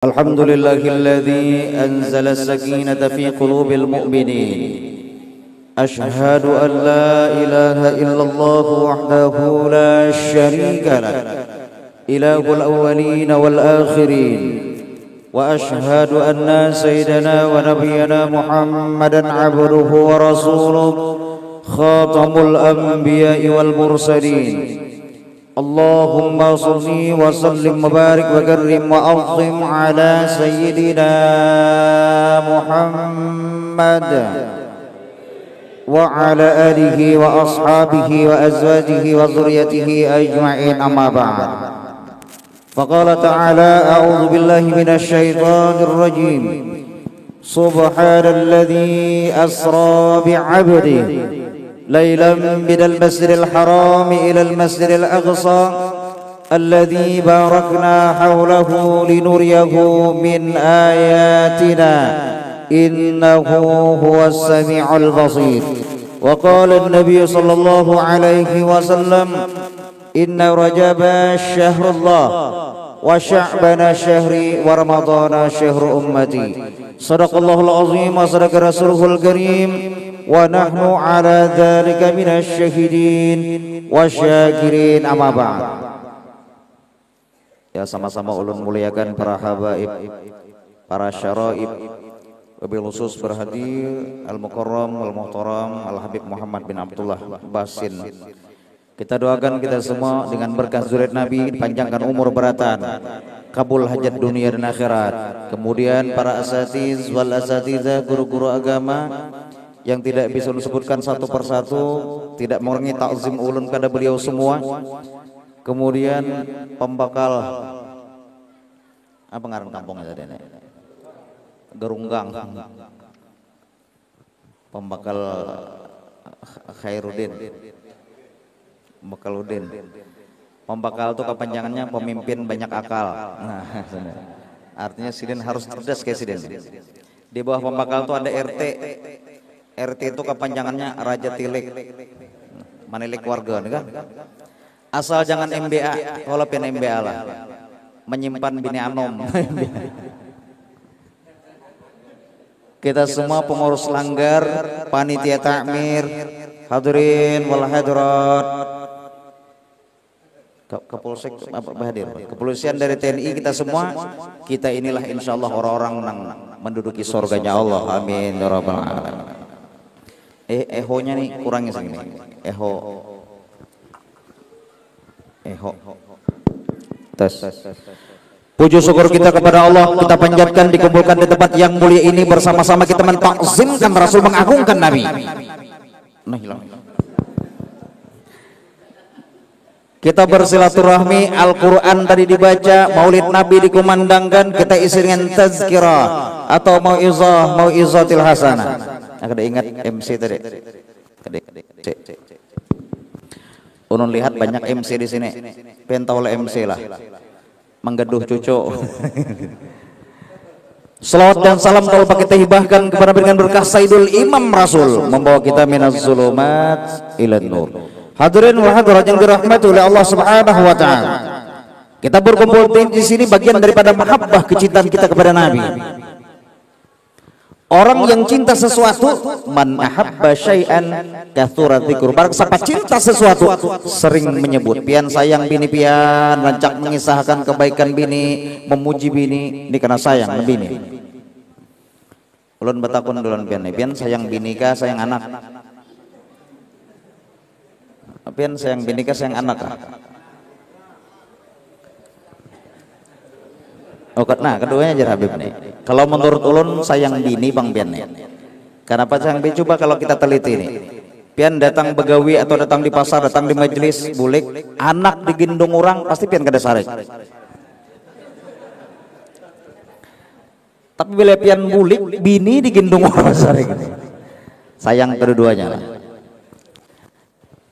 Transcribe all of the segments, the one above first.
الحمد لله الذي أنزل السكينة في قلوب المؤمنين. أشهد أن لا إله إلا الله وحده لا شريك له إله الأولين والآخرين، وأشهد أن سيدنا ونبينا محمدا عبده ورسوله خاتم الأنبياء والمرسلين. اللهم صل وسلم وبارك وكرم وأعظم على سيدنا محمد وعلى آله وأصحابه وأزواجه وذريته أجمعين، أما بعد. فقال تعالى: أعوذ بالله من الشيطان الرجيم. سبحان الذي أسرى بعبده ليلا من المسجد الحرام إلى المسجد الأقصى الذي باركنا حوله لنريه من آياتنا إنه هو السميع البصير. وقال النبي صلى الله عليه وسلم: إن رجب شهر الله وشعبان شهري ورمضان شهر أمتي. صدق الله العظيم وصدق رسوله الكريم ونحن على ذلك من الشهيدين والشاكرين، أما بعد. Ya, sama-sama ulun muliakan para habaib, para syaraib, wabil khusus berhadir Al-Mukarram Al-Muhtaram Al-Habib Muhammad bin Abdullah Basin. Kita doakan kita semua dengan berkah zuriat Nabi, panjangkan umur beratan, kabul hajat dunia dan akhirat. Kemudian para asatiz wal asatizah, guru-guru agama yang tidak bisa disebutkan satu persatu, tidak mengurangi takzim ulun kepada beliau semua. Kemudian pembakal apa ngaran kampungnya tadi? Gerunggang, pembakal Khairuddin, Bakaluddin. Pembakal itu kepanjangannya pemimpin banyak akal. Nah, artinya sidin harus cerdas kayak sidin. Di bawah pembakal itu ada RT. RT itu kepanjangannya Raja Tilik, Manilik warga, kan? Asal jangan MBA, kalau pin MBA lah, menyimpan bini anom. Kita semua pengurus langgar, panitia takmir, hadirin wal hadirat, Kapolsek apa hadir, kepolisian dari TNI, kita semua, kita inilah insyaallah orang-orang yang menduduki surganya Allah. Amin ya rabbal alamin. Ehonya nih kurangnya segini. Eho. Tes. Puji syukur kita kepada Allah, kita panjatkan dikumpulkan di tempat yang mulia ini bersama-sama kita mentakzimkan Rasul, mengagungkan Nabi. Kita bersilaturahmi, Al-Quran tadi dibaca, Maulid Nabi dikumandangkan, kita isi dengan tazkirah atau mau'izatil hasanah. Ada ingat MC tadi? Unun lihat banyak MC di sini. Pentau oleh MC lah. Menggeduh cucu. Salawat dan salam kalau kita hibahkan kepada dengan berkah Sayyidul Imam Rasul, membawa kita minaz zulumat ilan nur. Hadirin wa hadirat yang dirahmati oleh Allah Subhanahu wa taala. Kita berkumpul di sini bagian daripada mahabbah, kecintaan kita kepada Nabi. Orang yang cinta sesuatu, man ahabba syai'an katsura dzikru. Barang siapa cinta sesuatu, sering menyebut, pian sayang bini pian, rancak mengisahkan kebaikan bini, memuji bini, ini karena sayang bini. Ulun batakun dulun pian sayang bini kah sayang anak? Pian sayang bini kah sayang anak kah? Nah, keduanya aja Habib nih. Kalau menurut ulun sayang bini bang pian nih. Kenapa sayang bini? Coba kalau kita teliti nih. Pian datang begawi atau datang di pasar, datang di majelis bulik, anak digendong orang pasti pian kada sarek. Tapi bila pian bulik, bini digendong orang sarek. Sayang kedua-duanya lah.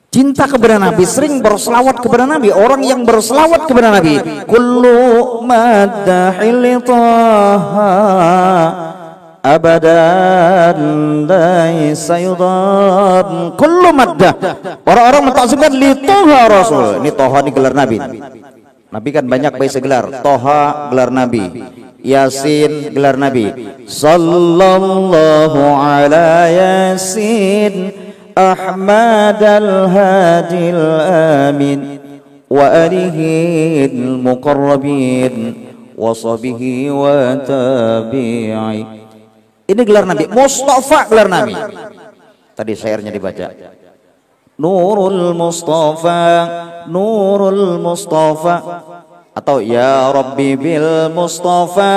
Cinta kepada Nabi, sering berselawat kepada Nabi. Orang yang berselawat kepada Nabi, kullu madahil taha abadan laisa yudab. Kullu madah, orang-orang mentakzimkan li taha Rasul. Ini taha, ini gelar Nabi. Nabi kan banyak bayi segelar. Toha gelar Nabi, Yasin gelar Nabi. Sallallahu ala Yasin Ahmad al-Hadil Amin wa alihi al-muqarrabin wa sahbihi wa tabi'i. Ini gelar Nabi. Mustafa gelar Nabi. Tadi syairnya dibaca. Nurul Mustafa, Nurul Mustafa, atau ya Rabbi bil Mustafa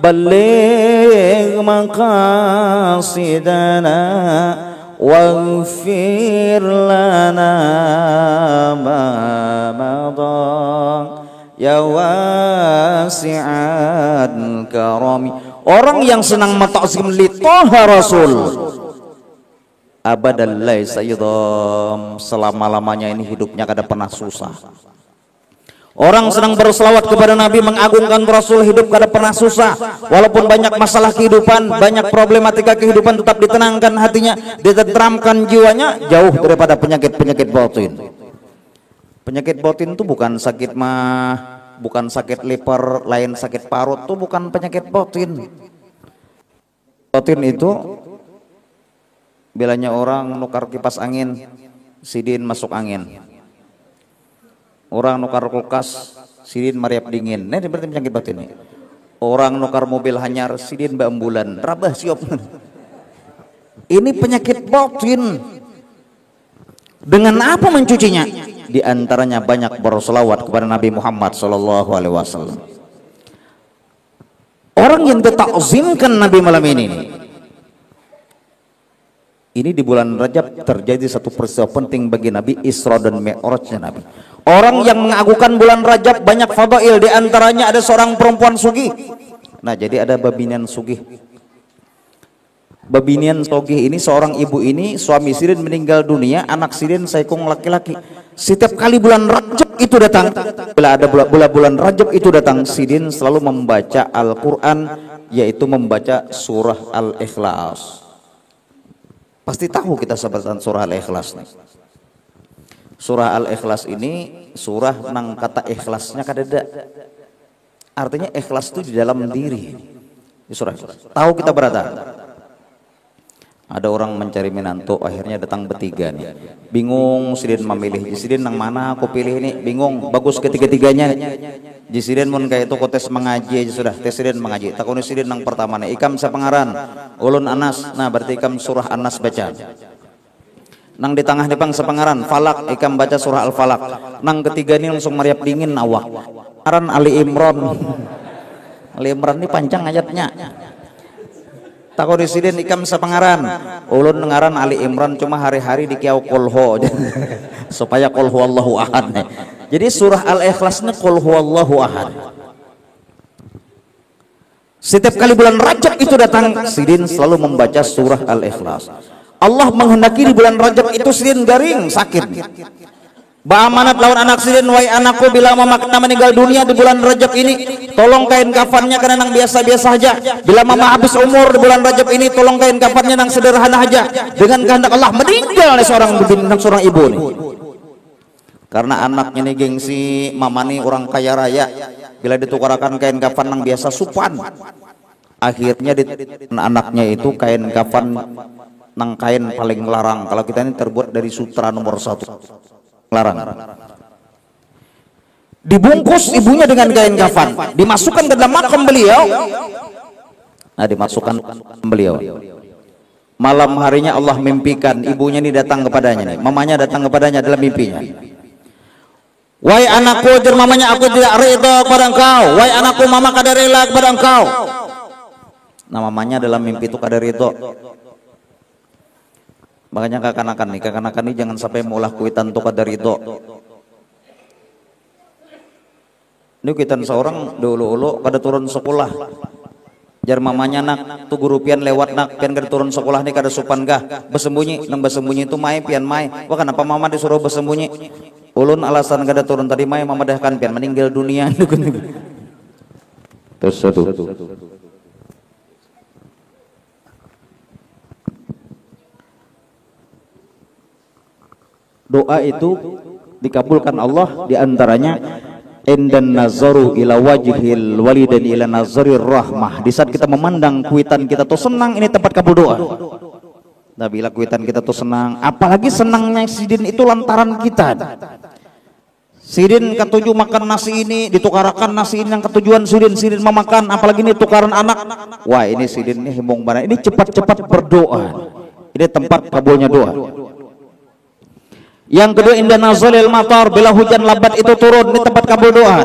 balligh maqasidana waghfir lana ma madha ya wasi'an karami. Orang yang senang mentakzim li Toha Rasul abadallai sayyidam, selama-lamanya ini hidupnya kada pernah susah. Orang senang berselawat kepada Nabi, mengagungkan Rasul, hidup kada pernah susah. Walaupun banyak masalah kehidupan, banyak problematika kehidupan, tetap ditenangkan hatinya, ditenteramkan jiwanya, jauh daripada penyakit-penyakit batin. Penyakit batin itu bukan sakit bukan sakit liver, lain sakit parut, itu bukan penyakit batin. Batin itu bilanya orang nukar kipas angin, sidin masuk angin. Orang nukar kulkas, sidin mariap dingin. Ini berarti penyakit batin ini. Orang nukar mobil hanyar, sidin beambulan, rabah siop. Ini penyakit batin. Dengan apa mencucinya? Di antaranya banyak berselawat kepada Nabi Muhammad SAW. Orang yang ditakzimkan Nabi malam ini. Ini di bulan Rajab terjadi satu peristiwa penting bagi Nabi, Isra dan Mi'rajnya Nabi. Orang yang mengagungkan bulan Rajab banyak fadail, di antaranya ada seorang perempuan sugih. Nah, jadi ada Babinian sugih. Babinian sugih ini seorang ibu ini, suami sidin meninggal dunia, anak sidin saikung laki-laki. Setiap kali bulan Rajab itu datang, bila ada bulan Rajab itu datang, sidin selalu membaca Al-Qur'an, yaitu membaca surah Al-Ikhlas. Pasti tahu kita sebatan surah Al-Ikhlas nih. Surah Al-Ikhlas ini surah nang kata ikhlasnya kadada. Artinya ikhlas itu di dalam diri. Di surah Ikhlas. Tahu kita berada. Ada orang mencari menantu, akhirnya datang bertiga nih. Bingung sidin memilih. Sidin nang mana aku pilih ini? Bingung. Bagus ketiga-tiganya. Jisidin mun kayak itu kotes mengaji sudah tesidin mengaji. Takuni sidin nang pertama nih. Ikam sapangaran. Ulun Anas. Nah berarti ikam surah Anas baca. Nang di tengah dipang sapangaran. Falak. Ikam baca surah Al-Falak. Nang ketiga nih langsung mariap dingin awak. Aran Ali Imran. Ali Imran ini panjang ayatnya. Takuni sidin ikam sapangaran. Ulun ngaran Ali Imran cuma hari-hari di kiau kolho. Supaya kolho Allahu ahad nih. Jadi surah Al-Ikhlas ini qul huwallahu ahad. Setiap kali bulan Rajab itu datang, sidin selalu membaca surah Al-Ikhlas. Allah menghendaki di bulan Rajab itu sidin garing, sakit. Ba'amanat lawan anak sidin, wahai anakku, bila mama kena meninggal dunia di bulan Rajab ini, tolong kain kafannya karena nang biasa-biasa aja. Bila mama habis umur di bulan Rajab ini, tolong kain kafannya nang sederhana aja. Dengan kehendak Allah meninggal seorang ibu nih. Karena anaknya nih gengsi, mama nih orang kaya raya, bila ditukarakan kain kafan yang biasa supan, akhirnya anaknya itu kain kafan nang kain paling larang. Kalau kita ini terbuat dari sutra nomor 1, larang. Dibungkus ibunya dengan kain kafan, dimasukkan ke dalam makam beliau. Nah, dimasukkan beliau. Malam harinya Allah mimpikan ibunya ini datang kepadanya nih, mamanya datang kepadanya dalam mimpinya. Wahai anakku, mamanya, aku tidak rela kepada engkau. Wahai anakku, mama kada rela kepada engkau. Nah, mamanya dalam mimpi itu kada ridho. Makanya kakak-kakak nih jangan sampai maulah kuitan tuh kada ridho. Ini kuitan seorang dulu kada turun sekolah. Jar mamanya nak tu guru pian lewat nak pian kada turun sekolah nih kada supan gah bersembunyi nang bersembunyi itu mai pian mai. Wah kenapa mama disuruh bersembunyi? Ulun alasan kada turun tadi mai mama dah kan pian meninggal dunia. Terus satu. Doa itu dikabulkan Allah, diantaranya indan nazaru ila wajhil walidain ila nazarir rahmah. Di saat kita memandang kuitan kita tuh senang, ini tempat kabul doa. Nah, bila kuitan kita tuh senang, apalagi senangnya sidin itu lantaran kita. Sidin ketujuh makan nasi ini, ditukarkan nasi ini yang ketujuan sidin memakan, apalagi ini tukaran anak. Wah, ini sidin ini himbong banget. Ini cepat-cepat berdoa. Ini tempat kabulnya doa. Yang kedua, indah nazalil matar, bila hujan lebat itu turun, ini tempat kabul doa.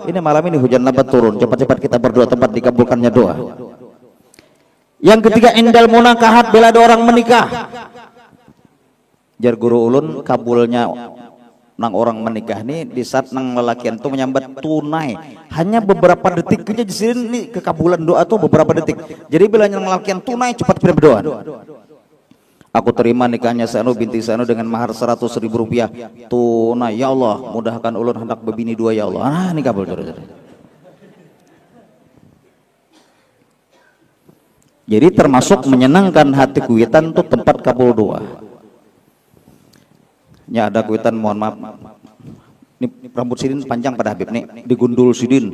Ini malam ini hujan lebat turun, cepat-cepat kita berdoa, tempat dikabulkannya doa. Yang ketiga, indal munakahat, bila ada orang menikah. Jar guru ulun, kabulnya nang orang menikah nih di saat nang lelakian tuh menyambat tunai. Hanya beberapa detik aja di sini kekabulan doa tuh beberapa detik. Jadi bila nang lelakian tunai, cepat berdoa. Aku terima nikahnya Sanu binti Sanu dengan mahar 100.000 rupiah tunai. Ya Allah, mudahkan ulun hendak bebini dua ya Allah. Ah, ini kabul. Jadi termasuk menyenangkan hati kuitan tuh tempat kabul doa. Ya ada kuitan, mohon maaf. Ini rambut sidin panjang pada Habib nih, digundul sidin.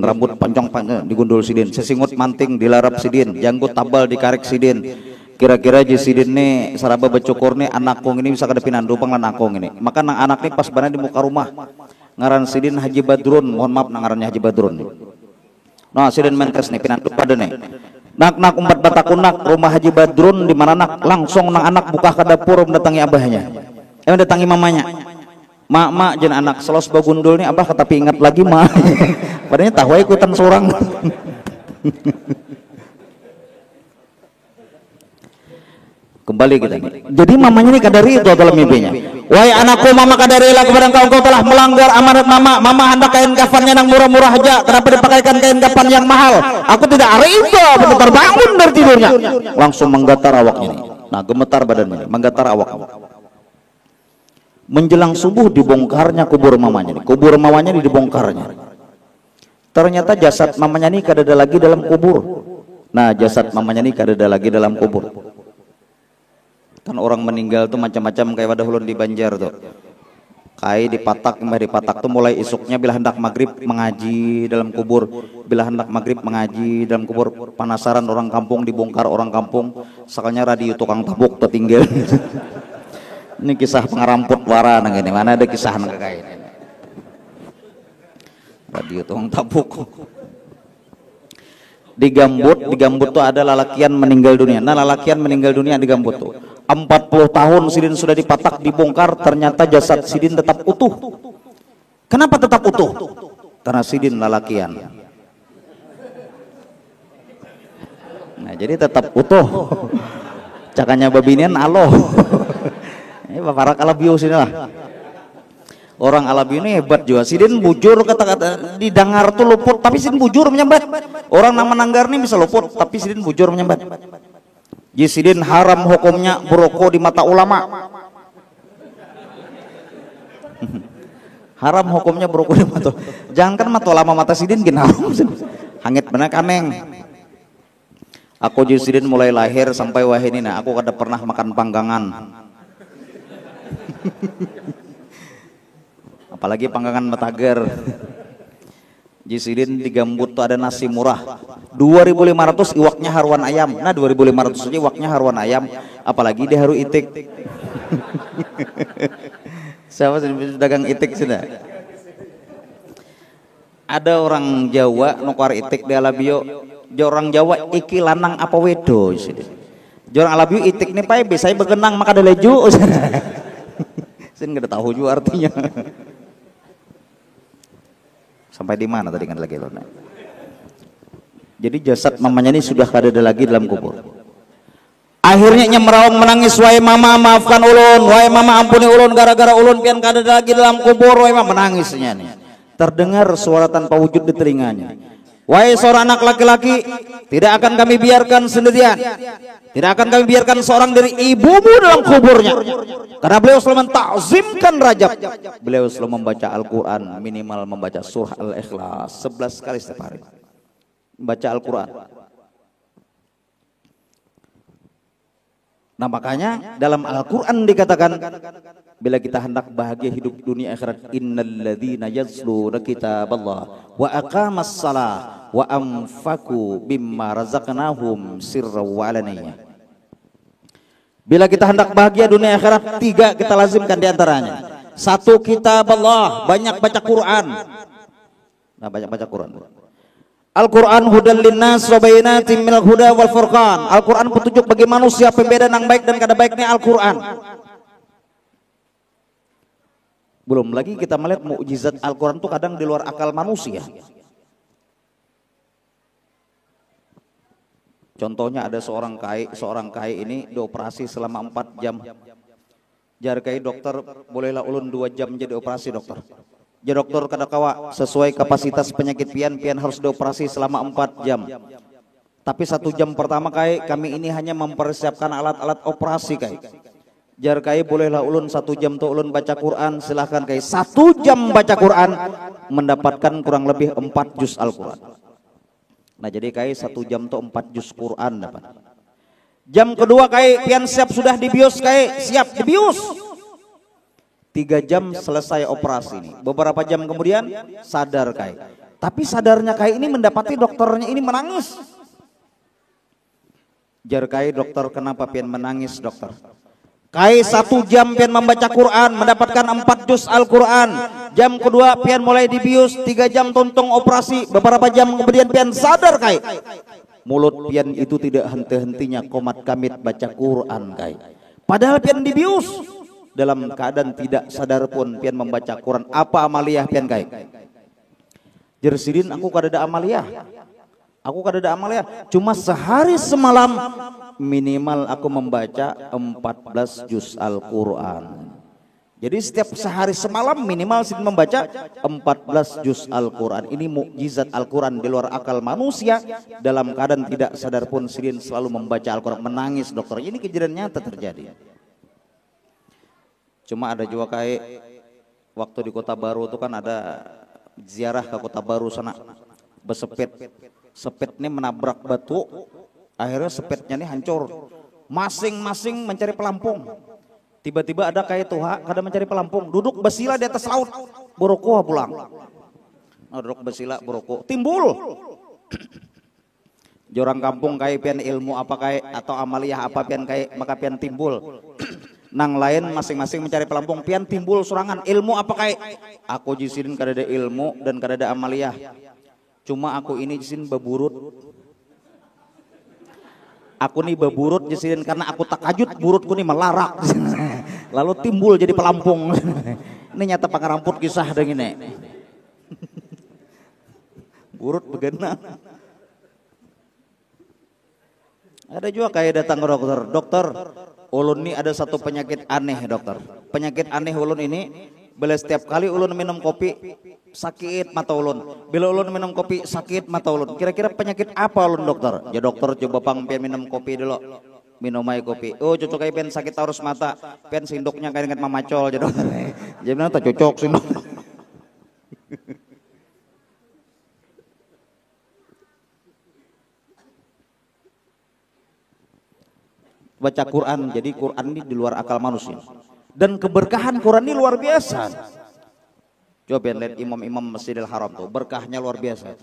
Rambut panjang digundul sidin. Sesingut manting dilarap sidin, janggut tabal dikarik sidin. Kira-kira Jisidin nih saraba becukur nih anakku ini bisa kadepin andupang lan akong ini. Maka nang anak nih pas bana di muka rumah. Ngaran Sidin Haji Badrun, mohon maaf nang ngarannya Haji Badrun. Nah, Sidin mentes nih pinandu pada nih. Nak umpat batakunak rumah Haji Badrun di mana nak langsung nang anak buka ke dapur mendatangi abahnya. Mendatangi mamanya. Mak jen anak selos bagundul nih abah tapi ingat lagi mak. Padahal tahu ikutan seorang. Kembali kita nih. Jadi mamanya ini kadari itu dalam mimpinya. Wahai anakku, mama kadarilah kepada engkau telah melanggar amanat mama. Mama hendak kain kafannya yang murah-murah aja. Kenapa dipakaikan kain kafan yang mahal? Aku tidak hari itu benar bangun dari tidurnya. Langsung menggetar awaknya nih. Nah, gemetar badannya, menggetar awak. Menjelang subuh dibongkarnya kubur mamanya nih. Kubur mamanya dibongkarnya. Ternyata jasad mamanya nih kada ada lagi dalam kubur. Nah, jasad mamanya nih kada ada lagi dalam kubur. Kan orang meninggal tuh macam-macam kayak wadah ulun di Banjar tuh. Kai dipatak, mbah dipatak tuh mulai isuknya bila hendak maghrib mengaji dalam kubur. Bila hendak maghrib mengaji dalam kubur. Penasaran orang kampung, dibongkar orang kampung. Sakalnya radio tukang tabuk tertinggal. Ini kisah pengaramput wara nang ini. Mana ada kisah nang kayak ini. Radio tukang tabuk. Di Gambut tuh ada lalakian meninggal dunia. Nah, lalakian meninggal dunia di Gambut tuh 40 tahun Sidin sudah dipatak, dibongkar, ternyata jasad Sidin tetap utuh. Kenapa tetap utuh? Karena Sidin lalakian. Nah, jadi tetap utuh. Cakanya babinian aloh. Ini bapak alabiu sini lah. Orang Alabi ini hebat juga. Sidin bujur kata-kata didengar tuh luput, tapi Sidin bujur menyambat. Orang nama nanggar nih bisa luput, tapi Sidin bujur menyambat. Jadi Sidin haram hukumnya berokok di mata ulama. Haram hukumnya berokok di mata. Jangankan mata ulama, mata Sidin gini haram. Hangit benar kaneng. Aku jadi Sidin mulai lahir sampai wahini nah aku kada pernah makan panggangan. Apalagi panggangan matager. Jisidin di Gambut tuh ada nasi murah 2.500 iwaknya haruan ayam. Nah 2.500 aja iwaknya haruan ayam, apalagi dia haru itik. Siapa sih dagang itik sudah? Ada orang Jawa nukar itik di Alabio. Orang Jawa iki lanang apa wedo sini. Orang Alabio itik nih pai bisa begenang maka ada leju. Saya nggak tahu juga artinya. Sampai di mana tadi kan lagi lona. Jadi jasad mamanya ini sudah kada ada lagi dalam kubur. Akhirnya nyemrawang menangis, wahai mama maafkan ulun, wahai mama ampuni ulun gara-gara ulun pian kada ada lagi dalam kubur, wahai mama menangisnya nih. Terdengar suara tanpa wujud di telinganya. Wahai seorang anak laki-laki, tidak akan kami biarkan sendirian. Tidak akan kami biarkan seorang dari ibumu dalam kuburnya. Karena beliau selalu mentakzimkan Rajab. Beliau selalu membaca Al-Quran, minimal membaca surah Al-Ikhlas 11 kali setiap hari. Membaca Al-Quran. Nah makanya dalam Al-Quran dikatakan, bila kita hendak bahagia hidup dunia akhirat, innalladzina yazluna kitaballah wa aqamas salah wa anfaku bimma razaqnahum sirra wa alaniyah. Bila kita hendak bahagia dunia akhirat, 3 kita lazimkan diantaranya. 1, kitaballah, banyak baca Quran. Nah banyak baca Quran. Al-Quran hudal linnas wa bayyinatin minal huda wal furqan. Al-Quran petunjuk bagi manusia, pembeda yang baik dan kada baiknya Al-Quran. Belum lagi kita melihat mukjizat Al-Quran itu kadang di luar akal manusia. Contohnya ada seorang kai ini dioperasi selama 4 jam. Jar kai dokter, bolehlah ulun 2 jam jadi operasi dokter. Ya dokter kada kawa, sesuai kapasitas penyakit pian harus dioperasi selama 4 jam. Tapi 1 jam pertama kami ini hanya mempersiapkan alat-alat operasi kai. Jar kai bolehlah ulun 1 jam tuh ulun baca Quran, silahkan kai. 1 jam baca Quran mendapatkan kurang lebih 4 juz Al-Quran. Nah jadi kai 1 jam tuh 4 juz Quran dapat. Jam kedua kai pian siap sudah dibius kai, siap dibius. 3 jam selesai operasi ini. Beberapa jam kemudian sadar kai. Tapi sadarnya kai ini mendapati dokternya ini menangis. Jar kai, dokter kenapa pian menangis dokter? Kai 1 jam pian membaca Quran mendapatkan 4 juz Al-Quran. Jam kedua pian mulai dibius, 3 jam tonton operasi. Beberapa jam kemudian pian sadar kai. Mulut pian itu tidak henti-hentinya komat kamit baca Quran kai. Padahal pian dibius. Dalam keadaan tidak sadar pun pian membaca Quran. Apa amaliyah pian kai? Jersidin aku kada ada amaliyah. Aku kada ada amaliyah. Cuma sehari semalam minimal aku membaca 14 juz Al-Quran. Jadi setiap sehari semalam minimal Sidin membaca 14 juz Al-Quran. Ini mukjizat Al-Quran di luar akal manusia. Dalam keadaan tidak sadar pun Sidin selalu membaca Al-Quran. Menangis dokter. Ini kejadian nyata terjadi. Cuma ada juga kayak waktu di Kota Baru itu kan ada ziarah ke Kota Baru sana. Besepit. Sepit ini menabrak batu. Akhirnya sepetnya ini hancur. Masing-masing mencari pelampung. Tiba-tiba ada kayak tuha kada mencari pelampung. Duduk bersila di atas laut. Boroko pulang. Nah, duduk bersila boroko. Timbul. Jorang kampung kayak pian ilmu apa kayak atau amaliyah apa pian kayak maka pian timbul. Nang lain masing-masing mencari pelampung pian timbul surangan. Ilmu apa kayak? Aku jisin kada ada ilmu dan kada ada amaliyah. Cuma aku ini jisin beburut. Aku nih beburut jisin karena aku takajud burutku nih melarak. Lalu timbul jadi pelampung. Ini nyata pangaramput kisah dengan ini. Burut begena. Ada juga kayak datang ke dokter. Dokter, ulun ini ada satu penyakit aneh dokter. Penyakit aneh ulun ini, bila setiap kali ulun minum kopi sakit mata ulun. Bila ulun minum kopi sakit mata ulun. Kira-kira penyakit apa ulun dokter? Ya dokter coba pang minum kopi dulu. Minum aja kopi. Oh cocok kayak pen sakit taurus mata. Pen sinduknya kayak inget mamacol jadi dokter. Jadi mana tak cocok sinduk. Baca Quran, jadi Quran ini di luar akal manusia. Dan keberkahan Quran ini luar biasa. Coba lihat imam-imam Masjidil Haram tuh, berkahnya luar biasa.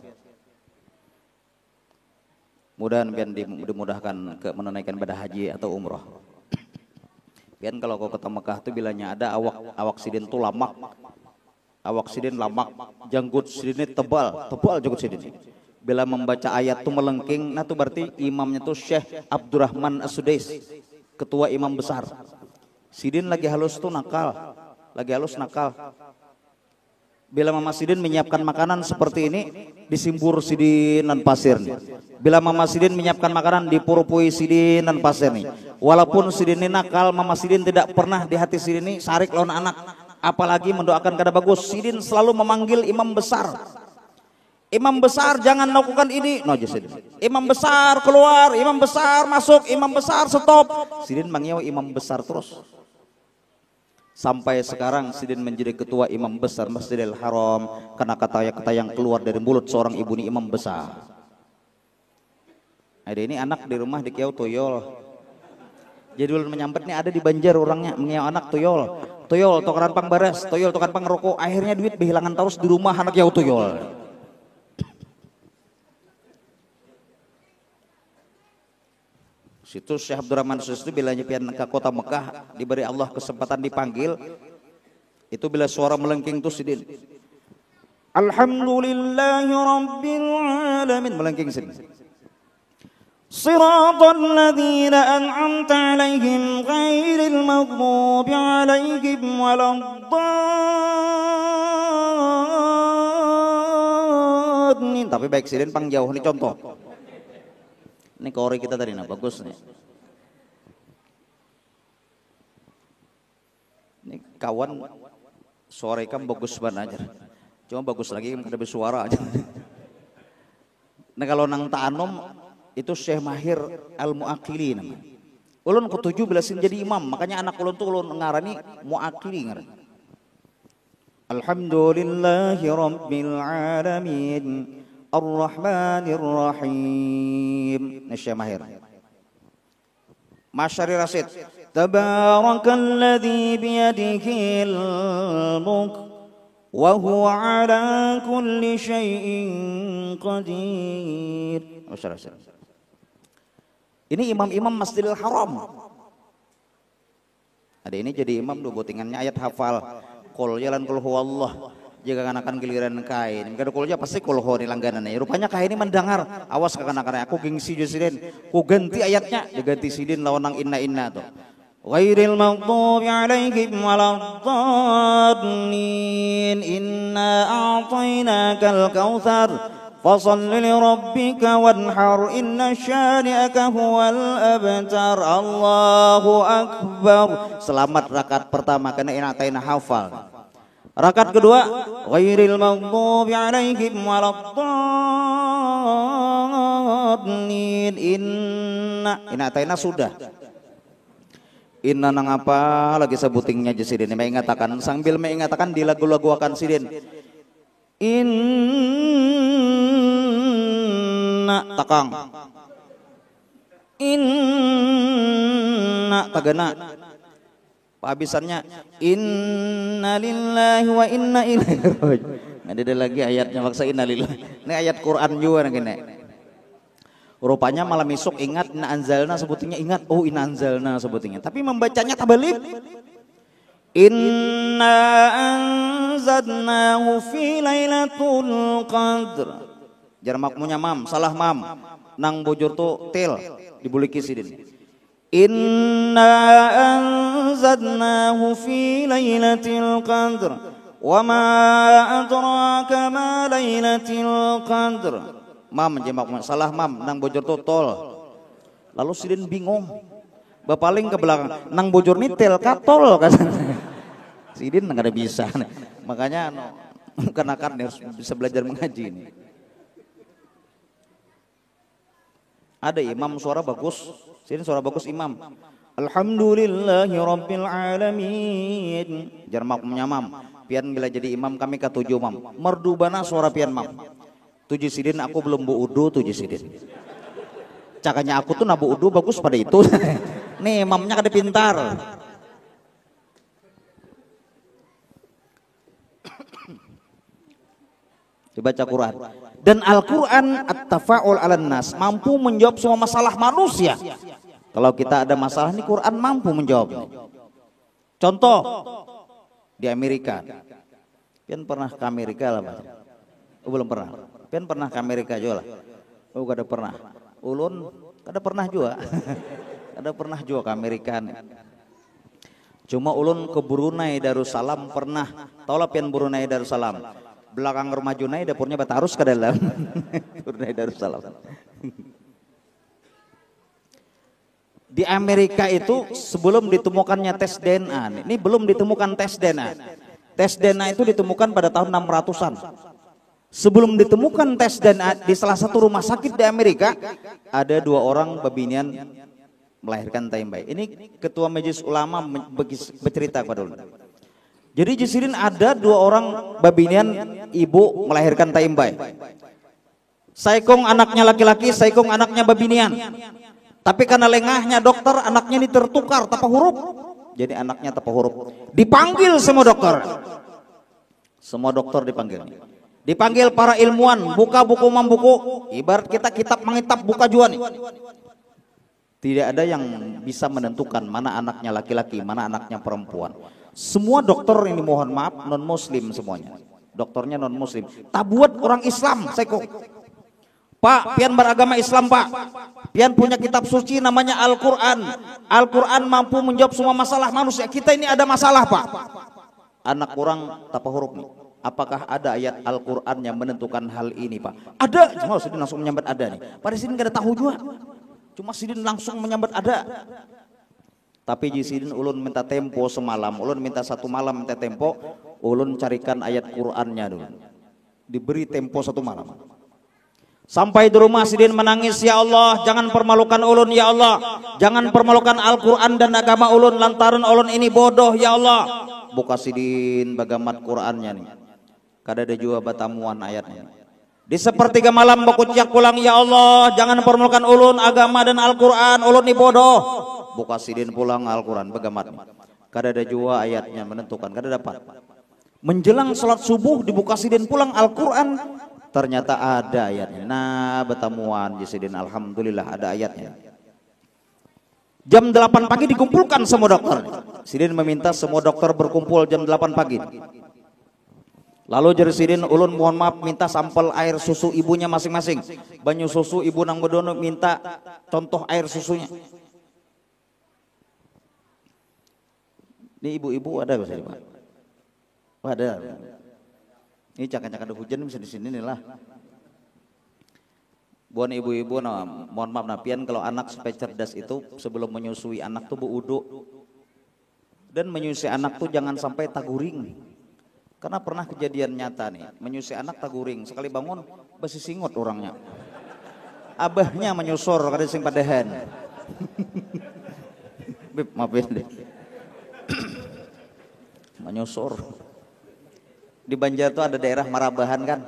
Mudah-mudahan biar dimudahkan ke menunaikan ibadah haji atau umroh. Biar kalau kau ke Mekah tuh bilangnya ada awak sidin tuh lamak. Awak sidin lamak, janggut sidin tebal janggut sidin. Bila membaca ayat tuh melengking, nah tuh berarti imamnya tuh Syekh Abdurrahman As-Sudais, ketua imam besar. Sidin lagi halus tuh nakal, nakal. Bila Mama Sidin menyiapkan makanan seperti ini, disimbur Sidin dan pasir nih. Bila Mama Sidin menyiapkan makanan, dipurupui Sidin dan pasir nih. Walaupun Sidin ini nakal, Mama Sidin tidak pernah di hati Sidin ini sarik lawan anak. Apalagi mendoakan kada bagus. Sidin selalu memanggil imam besar. Imam besar jangan lakukan ini. No, Sidin. Imam besar keluar, imam besar masuk, imam besar stop. Sidin manggil imam besar terus. Sampai sekarang Sidin menjadi ketua imam besar Masjidil Haram karena kata-kata yang keluar dari mulut seorang ibu ni imam besar. Ada ini anak di rumah di kiau toyol. Jadi ulun menyambet nih ada di Banjar orangnya mengeong anak tuyol. Tuyol tukaran pang baras, tuyol tukaran pang rokok. Akhirnya duit kehilangan terus di rumah anak yau tuyol. Situ Syekh Abdurrahman Sus itu bila nyepian ke kota Mekah diberi Allah kesempatan dipanggil. Itu bila suara melengking tuh sidin. Alhamdulillahi Rabbil Alamin melengking sidin. Siratal ladzina an'amta alaihim ghairil maghdubi alaihim waladdallin. Tapi baik sidin pang jauh, ini contoh. Ini kori kita tadi nah bagus nih. Ini kawan suara ikan bagus banget aja. Cuma bagus lagi kan ada bersuara aja. Nah kalau nang ta'anom itu Syekh Mahir Al-Mu'aqili namanya. Ulun ketujuh belasin jadi imam, makanya anak ulun tuh ulun ngarani Mu'aqili ngarani. Alhamdulillahi Rabbil Alamin Ar-Rahmanir Rahim. Ini Syekh Mahir. Masyari Rasid. Tabarakalladzi biyadihil mulk wa huwa ala kulli syai'in qadir. Masyari Rasid. Ini imam-imam Masjidil Haram. Ada ini jadi imam dua botingannya ayat hafal. Qul jalan qul huwallah. Jika kanakan giliran kain, kada kulnya pasti kulho ni langganan. Rupanya kain ini mendengar. Awas kekanakan aku gengsi jusiden. Ku ganti ayatnya, diganti sidin lawan nang inna tuh. Ghairil maghdubi alaihim waladdallin. Inna a'tainakal kautsar. Fashalli li rabbika wanhar inna syani'aka huwal abtar. Allahu akbar. Selamat rakaat pertama karena inataina hafal. Rakaat kedua ghairil maghdubi alaihim waladdallin. Inataina sudah. Inna nang apa lagi sebutingnya je sidin. Mengatakan sambil mengatakan di lagu-lagu akan sidin. Inna takang. Inna tagana. Habisannya inna lillahi wa inna ilaihi raji'un. Ada lagi ayatnya maksa inna lillahi. Ini ayat Quran juga gini. Rupanya malam esok ingat inna anzalna sebutnya ingat oh inna anzalna sebutnya. Tapi membacanya tabalik. Inna anzalnahu fi lailatul qadr. Jar makmunya mam, salah mam. Nang bujur tu til dibuliki sidin. Inna anzalnahu fi lailatul qadr wa ma adraka ma lailatul qadr. Mam jemak salah mam nang bojor tol. Lalu sidin bingung. Bapaling ke belakang nang bojor ni tel katol kan. Sidin enggak ada bisa. Makanya kenakan harus bisa belajar mengaji ini. Ada imam suara bagus. Sini suara bagus imam. Alhamdulillahi Rabbil Alamin. Jar makmumnya mam. Pian bila jadi imam kami ketujuh mam. Merdubana suara pian mam. Tujuh sidin aku belum bu udu tujuh sidin. Cakanya aku tuh nabu udu bagus pada itu. Nih imamnya kada pintar. Dibaca Quran. Dan Al-Quran at-tafa'ul 'alan nas mampu menjawab semua masalah manusia. Kalau kita ada masalah nih Quran mampu menjawab. Contoh di Amerika. Pian pernah ke Amerika lah Pak? Oh, belum pernah. Pian pernah ke Amerika juga lah. Oh kada pernah. Ulun kada pernah juga. Kada pernah juga ke Amerika nih. Cuma ulun ke Brunei Darussalam pernah. Tahu lah pian Brunei Darussalam. Belakang rumah Junai dapurnya Batarus ke dalam. Brunei Darussalam. Di Amerika itu sebelum ditemukannya tes DNA, ini belum ditemukan tes DNA. Tes DNA itu ditemukan pada tahun 600-an. Sebelum ditemukan tes DNA di salah satu rumah sakit di Amerika, ada dua orang babinian melahirkan taim bayi. Ini ketua majelis ulama bercerita kepada ulun. Jadi jisirin ada dua orang babinian ibu melahirkan taim bayi. Saikong anaknya laki-laki, saikong anaknya babinian. Tapi karena lengahnya dokter, anaknya ini tertukar tanpa huruf. Jadi anaknya tanpa huruf. Dipanggil semua dokter. Semua dokter dipanggil. Dipanggil para ilmuwan, buka buku membuku. Ibarat kita kitab mengitab buka jua nih. Tidak ada yang bisa menentukan mana anaknya laki-laki, mana anaknya perempuan. Semua dokter ini mohon maaf non muslim semuanya. Dokternya non muslim. Tak buat orang Islam, seko. Pak, pian beragama Islam pak. Pian punya kitab suci namanya Al-Quran. Al-Quran mampu menjawab semua masalah manusia. Kita ini ada masalah pak. Anak orang tapa huruf nih. Apakah ada ayat Al-Quran yang menentukan hal ini pak? Ada. Cuma Sidin langsung menyambat ada nih. Pada sini gak ada tahu juga. Cuma Sidin langsung menyambat ada. Tapi di Sidin ulun minta tempo semalam. Ulun minta satu malam minta tempo. Ulun carikan ayat Qurannya dulu. Diberi tempo satu malam. Sampai di rumah Sidin menangis, ya Allah jangan permalukan ulun ya Allah. Jangan permalukan Al-Quran dan agama ulun lantaran ulun ini bodoh ya Allah. Buka Sidin bagamat Qurannya nih. Kada ada juga batamuan ayatnya. Di sepertiga malam bakuciak pulang, ya Allah jangan permalukan ulun agama dan Al-Quran, ulun ini bodoh. Buka Sidin pulang Al-Quran bagamat. Kada ada juga ayatnya menentukan, kada dapat. Menjelang sholat subuh dibuka Sidin pulang Al-Quran. Ternyata ada ayatnya. Nah, betamuan Sidin, alhamdulillah ada ayatnya. Jam 8 pagi dikumpulkan semua dokter. Sidin meminta semua dokter berkumpul jam 8 pagi. Lalu jadi Sidin, ulun mohon maaf minta sampel air susu ibunya masing-masing. Banyu susu ibu nang bedono minta contoh air susunya. Ini ibu-ibu ada bisa Pak? Ada. Ini cakap-cakap ada hujan bisa di sini nih lah. Buat ibu-ibu, nah, mohon maaf napian kalau anak supaya cerdas itu sebelum menyusui anak tuh beuduk. Dan menyusui anak tuh jangan sampai taguring. Karena pernah kejadian nyata nih, menyusui anak taguring, sekali bangun besi singot orangnya. Abahnya menyusur kada sing padehan. Beb, maafin deh. Menyusur. Di Banjar tuh ada daerah Marabahan kan.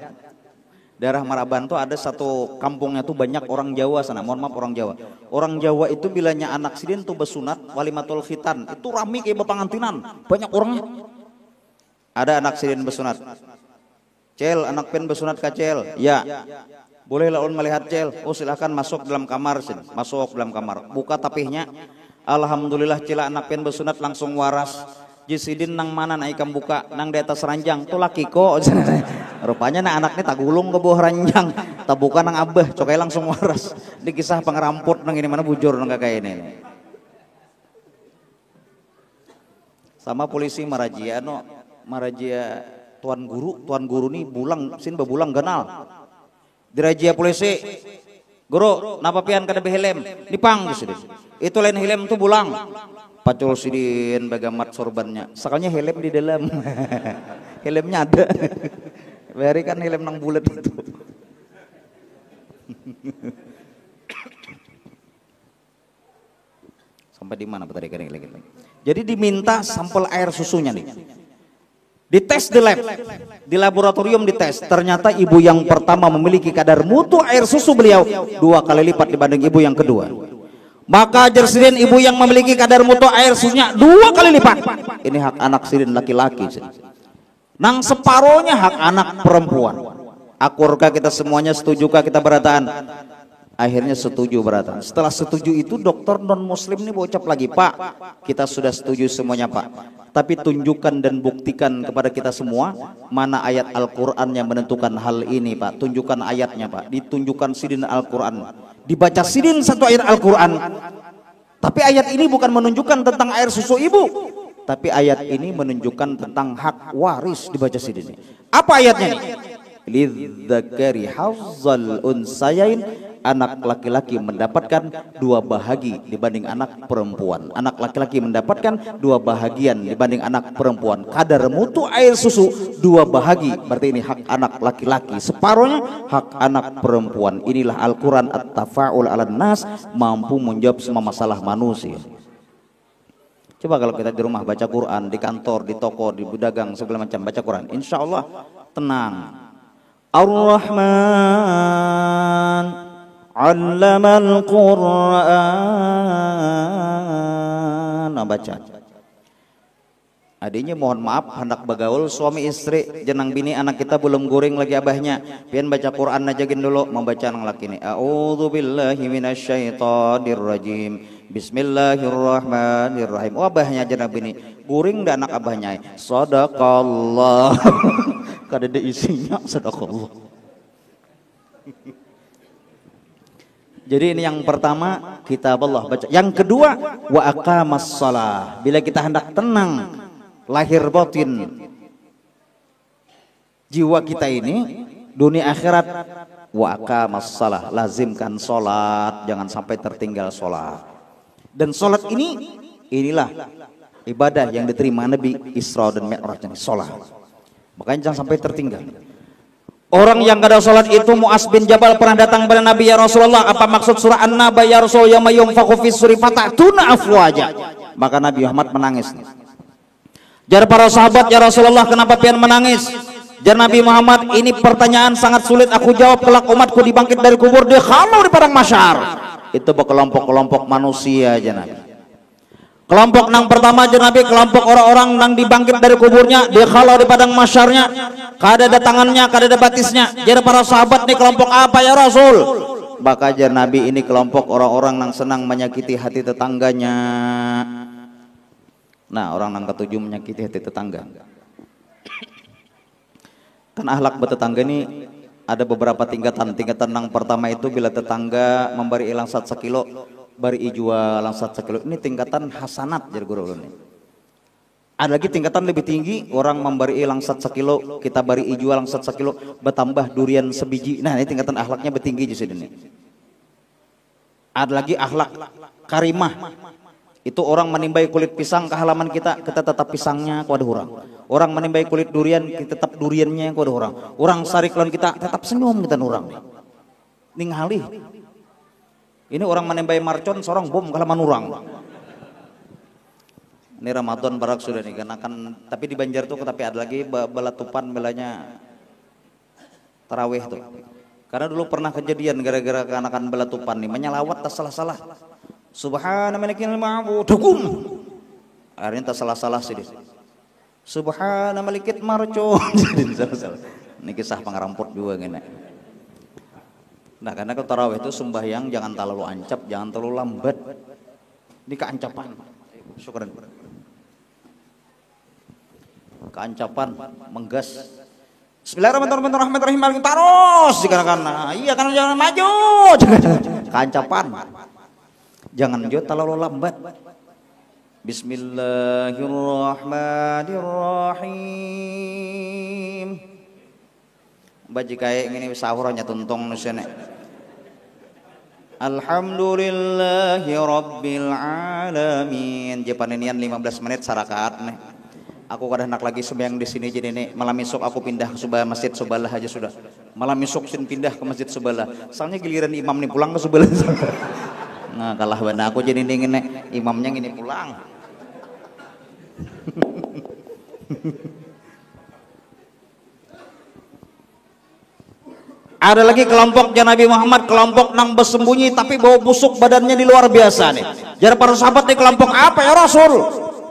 Daerah Marabahan tuh ada satu kampungnya tuh banyak orang Jawa sana. Mohon maaf orang Jawa. Orang Jawa itu bilanya anak Sidin tuh besunat walimatul khitan. Itu rame kayak bepangantinan. Banyak orangnya. Ada anak Sidin besunat. Cel, anak pen besunat kacel. Ya. Boleh laun melihat Cel. Oh silahkan masuk dalam kamar. Masuk dalam kamar. Buka tapihnya. Alhamdulillah cila anak pen besunat langsung waras. Jisidin nang mana naik buka nang di atas ranjang tuh laki kok. Rupanya nah anaknya tak gulung ke bawah ranjang, tak buka nang abah, cokai langsung waras. Di kisah pengeramput nang ini mana bujur nang kayak ini. Sama polisi marajia no, marajia tuan guru nih bulang sin bebulang ganal. Dirajia polisi, guru, napa pian kada behelem, dipang Jisidin. Itu lain helm tuh bulang. Pacul Sidin bagamat sorbannya. Sekalinya helm di dalam. Helmnya ada. Beri kan helm nang bulat itu. Sampai di mana tadi kan lagi. Jadi diminta sampel air susunya nih. Dites di lab. Di laboratorium dites. Ternyata ibu yang pertama memiliki kadar mutu air susu beliau 2 kali lipat dibanding ibu yang kedua. Maka Sidin ibu yang memiliki kadar mutu air susunya 2 kali lipat. Ini hak anak Sidin laki-laki. Nang separohnya hak anak perempuan. Akurkah kita semuanya, setujukah kita berataan? Akhirnya setuju berataan. Setelah setuju itu dokter non muslim ini bocap lagi, Pak kita sudah setuju semuanya Pak. Tapi tunjukkan dan buktikan kepada kita semua mana ayat Al-Quran yang menentukan hal ini Pak. Tunjukkan ayatnya Pak. Ditunjukkan Sidin Al-Quran. Dibaca Sidin satu ayat Al-Quran. Tapi ayat ini bukan menunjukkan tentang air susu ibu. Tapi ayat ini menunjukkan tentang hak waris dibaca Sidin. Apa ayatnya nih? Lidzakari hazzal unsayain. Anak laki-laki mendapatkan 2 bahagi dibanding anak perempuan. Anak laki-laki mendapatkan 2 bahagian dibanding anak perempuan. Kadar mutu air susu 2 bahagi. Berarti ini hak anak laki-laki. Separohnya hak anak perempuan. Inilah Al-Quran at-tafa'ul ala nas, mampu menjawab semua masalah manusia. Coba kalau kita di rumah baca Quran, di kantor, di toko, di pedagang, segala macam baca Quran, insya Allah tenang. Ar-Rahman 'allamal Qur'an. Baca. Adiknya mohon maaf hendak bagaul suami istri jenang bini anak kita belum guring lagi abahnya pian baca Quran najagin dulu membaca nang laki ini a'udzubillahi minasyaitonir rajim bismillahirrahmanirrahim. Oh abahnya jenang bini guring dan anak abahnya sadaqallah kada ada isinya sadaqallah. Jadi ini yang pertama kitab Allah baca. Yang kedua wa aqamas shalah, bila kita hendak tenang lahir batin jiwa kita ini dunia akhirat, wa aqamas shalah, lazimkan salat, jangan sampai tertinggal salat. Dan salat inilah ibadah yang diterima Nabi Isra dan Mi'raj, salat. Makanya jangan sampai tertinggal. Orang yang gak ada salat itu Mu'az bin Jabal pernah datang kepada Nabi, ya Rasulullah, apa maksud surah An-Naba ya Rasul, yawma yunfakhu fis suri fatatuna afwaja. Maka Nabi Muhammad menangis. Jar para sahabat, ya Rasulullah, kenapa pian menangis? Jar Nabi Muhammad, ini pertanyaan sangat sulit aku jawab kelak umatku dibangkit dari kubur di khalau di padang mahsyar. Itu berkelompok-kelompok manusia aja Nabi. Kelompok yang pertama aja Nabi, kelompok orang-orang yang dibangkit dari kuburnya di khalau di padang mahsyarnya, kada ada tangannya, kada ada batisnya. Jar para sahabat, ini kelompok apa ya Rasul? Maka jar Nabi, ini kelompok orang-orang yang senang menyakiti hati tetangganya. Nah, orang yang ketujuh menyakiti hati tetangga. Kan akhlak bertetangga ini ada beberapa tingkatan. Tingkatan yang pertama itu bila tetangga memberi ilang 1 kilo, bari ijua lang 1 kilo. Ini tingkatan hasanat jar guru ini. Ada lagi tingkatan lebih tinggi, orang memberi ilang 1 kilo, kita bari ijua lang 1 kilo, bertambah durian sebiji. Nah, ini tingkatan akhlaknya bertinggi di sini. Ada lagi akhlak karimah. Itu orang menimbai kulit pisang ke halaman kita tetap pisangnya kepada orang. Orang menimbai kulit durian, kita tetap duriannya kepada orang. Orang sarik lawan kita tetap senyum kita orang. Ningali. Ini orang menimbai marcon, seorang bom ke halaman orang. Ini Ramadan barak sudah nih, karena kan tapi di Banjar tuh tapi ada lagi belatupan belanya tarawih tuh. Karena dulu pernah kejadian gara-gara keanakan belatupan nih menyalawat tak salah-salah. Subhana malikil ma'bud hukum. Akhirnya tak salah-salah sih dia. Subhana malikit marco. Ini kisah pangaramput juga gini. Nah, karena kalau tarawih itu sembahyang jangan terlalu ancap, jangan terlalu lambat. Ini keancapan. Syukran. Keancapan, menggas. Bismillahirrahmanirrahim. Terus dikarenakan, iya kan jangan maju. Keancapan. Jangan jauh terlalu lambat. Bismillahirrahmanirrahim. Baji kayak gini sahurnya tuntong nusene. Alhamdulillahi rabbil alamin. Jepaninian 15 menit sarakaat nih. Aku kadang nak lagi sembahyang di sini jadi nih. Malam esok aku pindah ke sebelah masjid sebelah aja sudah. Malam esok sin pindah ke masjid sebelah. Soalnya giliran imam nih pulang ke sebelah. Nah kalah bana aku jadi dingin nih, imamnya gini pulang. Ada lagi kelompok Nabi Muhammad, kelompok nang bersembunyi tapi bau busuk badannya di luar biasa nih. Jar para sahabat nih kelompok apa ya Rasul?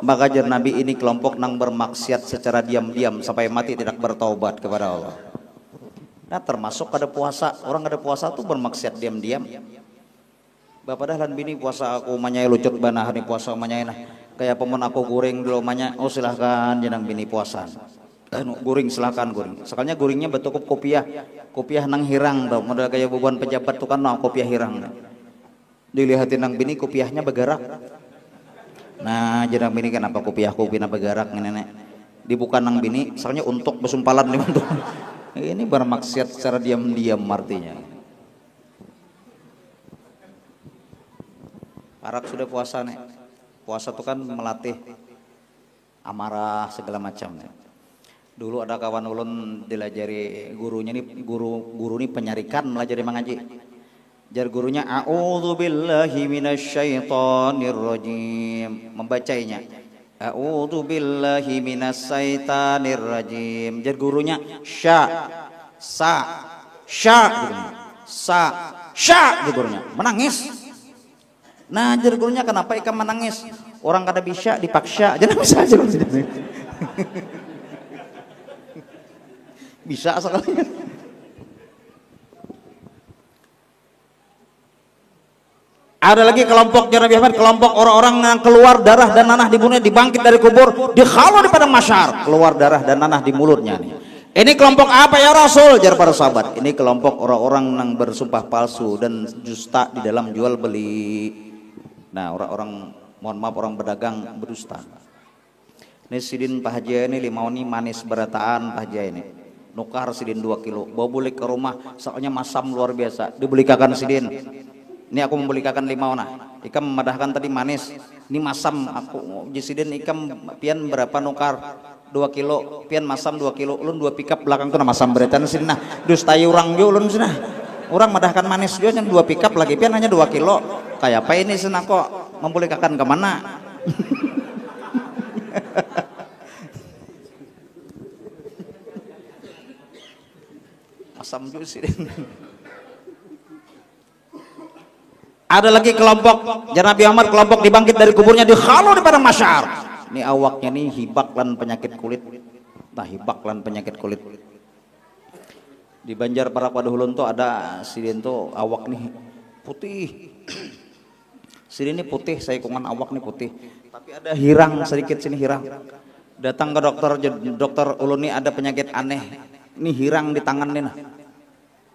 Maka jar Nabi ini kelompok nang bermaksiat secara diam-diam sampai mati tidak bertaubat kepada Allah. Nah termasuk ada puasa, orang ada puasa tuh bermaksiat diam-diam. Bapak dahlan bini puasa aku manyai lucut banah nih puasa manyai nah kayak pemun aku goreng dulu manya, oh silahkan jenang bini puasa goreng silahkan goreng sekalinya gorengnya betukup kopiah nang hirang tau modal kayak beban pejabat tuh kan nah kopiah hirang dilihatin nang bini kopiahnya bergerak. Nah jenang bini kenapa kopiahku bina bergerak nenek dibuka nang bini soalnya untuk besumpalan nih untuk ini bermaksiat secara diam-diam artinya. Arab sudah puasa nih. Puasa itu kan melatih amarah segala macam nih. Dulu ada kawan ulun dilajari gurunya nih, guru nih penyarikan melajari mengaji. Jar gurunya a'udzubillahi minasyaitonir rajim. Membacanya a'udzubillahi minasyaitonir rajim. Jar gurunya sya Sya gurunya menangis. Nah jadi gurunya kenapa ikam menangis? Orang kada bisa dipaksa, jangan bisa aja. Bisa sekali. Ada lagi kelompok Nabi Muhammad, kelompok orang-orang yang keluar darah dan nanah di mulutnya, dibangkit dari kubur, dikhalau di padang mahsyar, keluar darah dan nanah di mulutnya. Ini kelompok apa ya Rasul? Jar para sahabat, ini kelompok orang-orang yang bersumpah palsu dan dusta di dalam jual beli. Nah, orang-orang, mohon maaf, orang berdagang berdusta. Ini sidin Pak Haji ini limauni manis berataan Pak Haji ini. Nukar sidin 2 kilo, bawa balik ke rumah, soalnya masam luar biasa, dibelikakan sidin. Ini aku membelikakan limauna, ikam memadahkan tadi manis, ini masam aku jisidin ikam pian berapa nukar 2 kilo, pian masam 2 kilo, ulun 2 pickup belakang tuh masam beretan sini nah, dustai urang jo ulun sini, orang madahkan manis jo yang 2 pickup lagi pian hanya 2 kilo, kayak apa ini sini kok membelikakan kemana? Masam jo sidin. Ada lagi kelompok Nabi Muhammad, kelompok dibangkit dari kuburnya, dikhalau di padang mahsyar. Ini awaknya nih hibak lan penyakit kulit. Nah, hibak lan penyakit kulit. Di Banjar para padahulun tuh ada sidin tuh awak nih putih. Sidin ini putih, saikungan awak nih putih. Tapi ada hirang sedikit sini hirang. Datang ke dokter ulun nih ada penyakit aneh. Ini hirang di tangan nih nah.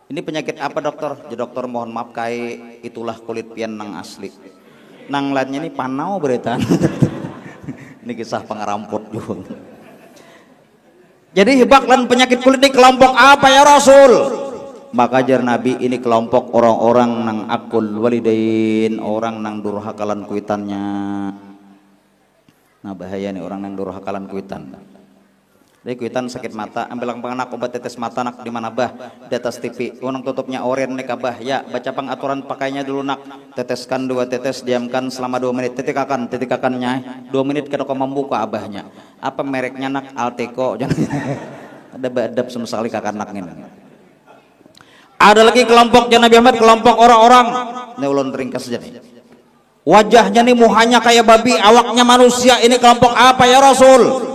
Ini penyakit apa dokter? Ya dokter mohon maaf kai itulah kulit pian nang asli. Nang lainnya ini panau beretan. Ini kisah pengaramput juga. Jadi hibak dan penyakit kulit ini kelompok apa ya Rasul? Maka jar Nabi ini kelompok orang-orang nang akul walidain, orang nang durhakalan kuitannya. Nah bahaya nih orang nang durhakalan kuitan. Dari kuitan sakit mata, ambil anak obat tetes mata nak di mana bah di atas TV, unang tutupnya oren nek abah ya baca pengaturan pakainya dulu nak, teteskan 2 tetes, diamkan selama 2 menit, titikakannya 2 menit kada kau membuka abahnya, apa mereknya nak Alteco, jangan ada badab sama sekali kakak anak ini. Ada lagi kelompok Nabi Muhammad, kelompok orang-orang ini ulun ringkas saja nih, wajahnya nih muhanya kayak babi, awaknya manusia, ini kelompok apa ya Rasul?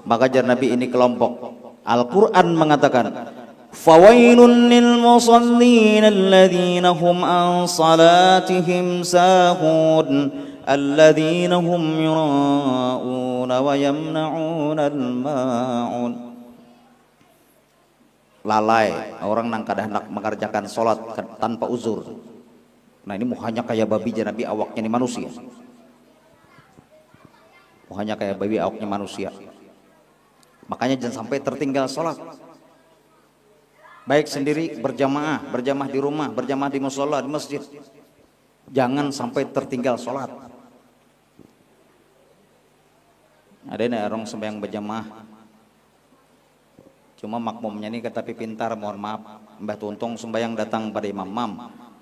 Maka jar Nabi ini kelompok Al-Quran mengatakan fawailun lil musallin alladzina hum an salatihim sahun alladzina hum yura'una wa yamna'una al-ma'un. Lalai orang nang kada hendak mengerjakan sholat tanpa uzur. Nah ini muhanya kayak babi jar Nabi, awaknya ini manusia. Muhanya kayak babi, awaknya manusia. Makanya jangan sampai tertinggal sholat, baik sendiri berjamaah di rumah, berjamaah di musola, di masjid, jangan sampai tertinggal sholat. Ada nih orang sembahyang berjamaah, cuma makmumnya nih tapi pintar, mohon maaf, Mbah Tuntung sembahyang datang pada imam,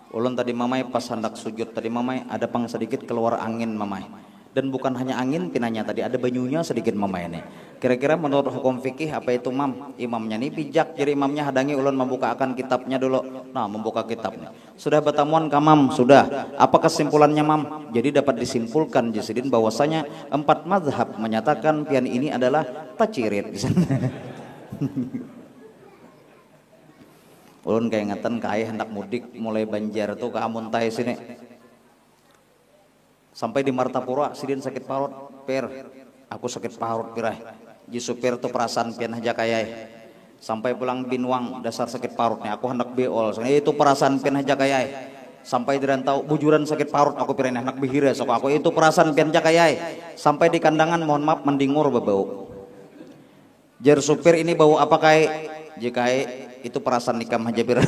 ulun tadi mamai pas hendak sujud tadi mamai ada pang sedikit keluar angin mamai. Dan bukan hanya angin pinanya tadi, ada banyunya sedikit mamai ini. Kira-kira menurut hukum fikih apa itu mam? Imamnya nih bijak, jadi imamnya hadangi ulun membukakan kitabnya dulu. Nah membuka kitabnya. Sudah bertamuan kamam? Sudah. Apa kesimpulannya mam? Jadi dapat disimpulkan Jasidin bahwasanya 4 mazhab menyatakan pian ini adalah tacirit. Ulun kayak ngeten kayak hendak mudik mulai Banjar tuh ke Amuntai sini. Sampai di Martapura, sidin sakit parut, per, aku sakit parut pirai. Ji supir tuh perasaan pian aja kayai. Sampai pulang Binwang, dasar sakit parutnya, aku hendak beol. Itu perasaan pian aja kayai. Sampai di rantau, bujuran sakit parut, aku pirai hendak bihira. Sok aku itu perasaan pian aja kayai. Sampai di kandangan, mohon maaf, mendingur bebau. Jar supir ini bau apa kayai? Jika itu perasaan nikam aja pirai.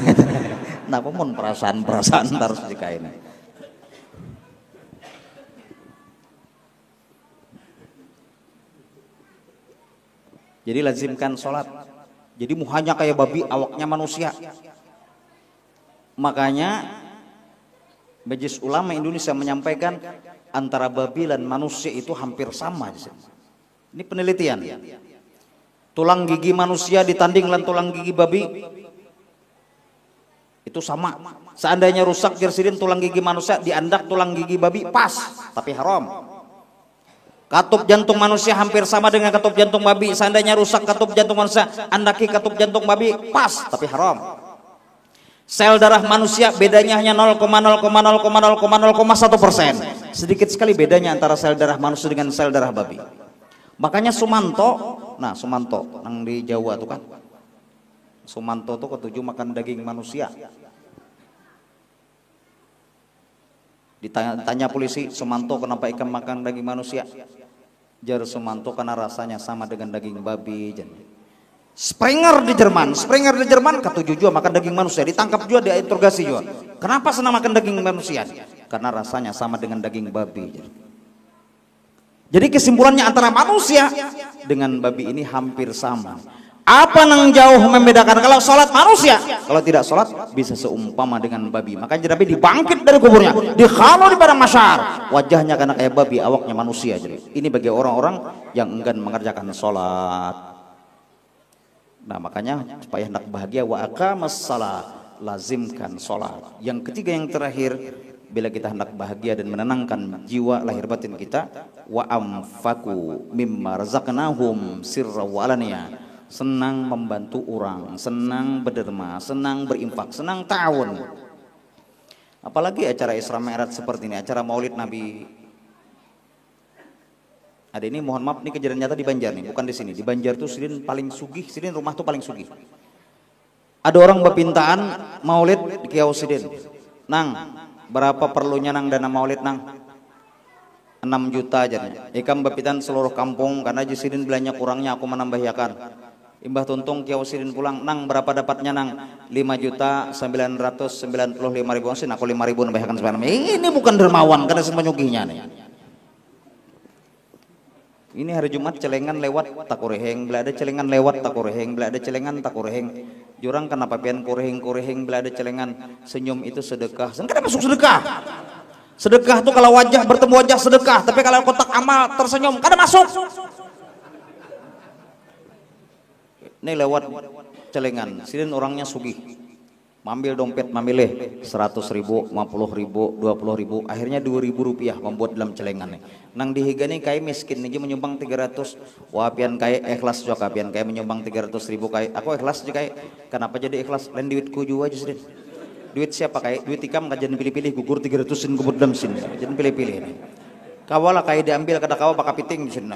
Nah, pun perasaan harus jika ini. Jadi lazimkan sholat. Jadi muhanya kayak babi, awaknya manusia. Makanya Majelis Ulama Indonesia menyampaikan antara babi dan manusia itu hampir sama. Ini penelitian. Tulang gigi manusia ditanding dengan tulang gigi babi. Itu sama. Seandainya rusak jersidin tulang gigi manusia, diandak tulang gigi babi pas, tapi haram. Katup jantung manusia hampir sama dengan katup jantung babi. Seandainya rusak katup jantung manusia, andaki katup jantung babi pas, tapi haram. Sel darah manusia bedanya hanya 0,0,0,0,0,1%. Sedikit sekali bedanya antara sel darah manusia dengan sel darah babi. Makanya Sumanto, nah Sumanto yang di Jawa tuh kan, Sumanto tuh ketujuh makan daging manusia. Ditanya polisi, Sumanto kenapa ikan makan daging manusia? Jar Sumanto karena rasanya sama dengan daging babi. Springer di Jerman ketujuh juga makan daging manusia, ditangkap juga, diinterogasi juga. Kenapa senang makan daging manusia? Karena rasanya sama dengan daging babi. Jadi kesimpulannya antara manusia dengan babi ini hampir sama. Apa yang jauh membedakan? Kalau sholat manusia, kalau tidak sholat bisa seumpama dengan babi. Makanya Nabi dibangkit dari kuburnya, dikhalau di padang mahsyar, wajahnya karena kayak babi, awaknya manusia. Jadi ini bagi orang-orang yang enggan mengerjakan sholat. Nah makanya supaya hendak bahagia, wa aqamas shalah, lazimkan sholat. Yang ketiga yang terakhir, bila kita hendak bahagia dan menenangkan jiwa lahir batin kita, wa amfaku mimma razaqnahum sirra wa alaniyah, senang membantu orang, senang berderma, senang berinfak, senang ta'awun. Apalagi acara Isra Mi'raj seperti ini, acara Maulid Nabi. Ada ini, mohon maaf, ini kejadian nyata di Banjar nih, bukan di sini. Di Banjar tuh Sidin paling sugih, Sidin rumah tuh paling sugih. Ada orang berpintaan Maulid di Kiau Sidin. Nang, berapa perlunya nang dana Maulid nang? 6 juta aja nih. Ikam berpintaan seluruh kampung karena Sidin belanja kurangnya aku menambahkan. Imbah tuntung Kiau Sidin pulang, nang berapa dapatnya nang? 5.995.000 sin, aku 5.000 nambahkan sebenarnya. Ini bukan dermawan karena semenyugihnya nih. Ini hari Jumat celengan lewat takureheng, bila ada celengan lewat takureheng, bila ada celengan takureheng. Jurang kenapa pian kureheng bila ada celengan, senyum itu sedekah. Kenapa masuk sedekah? Sedekah tuh kalau wajah bertemu wajah sedekah, tapi kalau kotak amal tersenyum, kada masuk. Ini lewat celengan, Sidin orangnya sugih. Mambil dompet, mamileh 100.000, 50.000, 20.000, akhirnya 2.000 rupiah membuat dalam celengan nih. Nang dihigani kai miskin nih menyumbang 300, wah pian kai ikhlas juga, pian kai menyumbang 300.000 kai, aku ikhlas juga kai. Kenapa jadi ikhlas? Lain duitku juga aja Sidin. Duit siapa kai? Duit ikam kajian pilih-pilih, gugur 300 sin kubur dalam sin, jadi pilih-pilih nih. Kawalah kai diambil kada kawa baka piting di sini.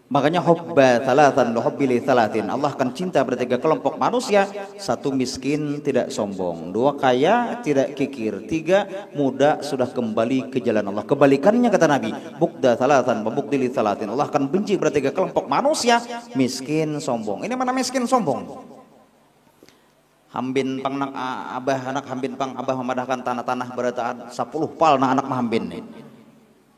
Makanya hubba thalathan luhubbili thalathin. Allah akan cinta pada 3 kelompok manusia. 1 miskin tidak sombong, 2 kaya tidak kikir, 3 muda sudah kembali ke jalan Allah. Kebalikannya kata Nabi, bukda thalathan wa bukdili thalathin. Allah akan benci pada 3 kelompok manusia, miskin sombong. Ini mana miskin sombong? Hambin pang nak abah, anak hambin pang abah memadahkan tanah-tanah berataan 10 pal na anak mahambin nih.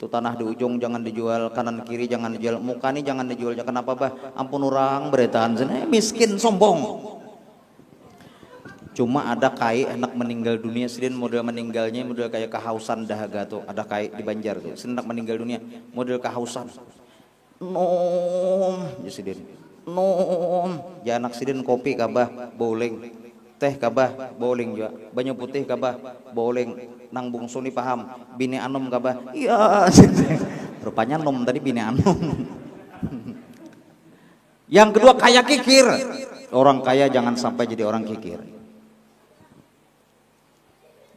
Itu tanah di ujung jangan dijual, kanan kiri jangan dijual, muka ini jangan dijual. Kenapa bah? Ampun orang beritaan sana miskin sombong. Cuma ada kai anak meninggal dunia, Sidin model meninggalnya model kayak kehausan dahaga tuh. Ada kai di Banjar tuh, Sidin anak meninggal dunia model kehausan. Nom, ya Sidin. Nom, ya anak Sidin kopi kabah bowling. Teh kabah bowling juga, banyu putih kabah bowling. Nang bungsu nih paham, bini anom kabah, iya, rupanya nom tadi bini anom. Yang kedua kaya kikir, orang kaya jangan sampai jadi orang kikir.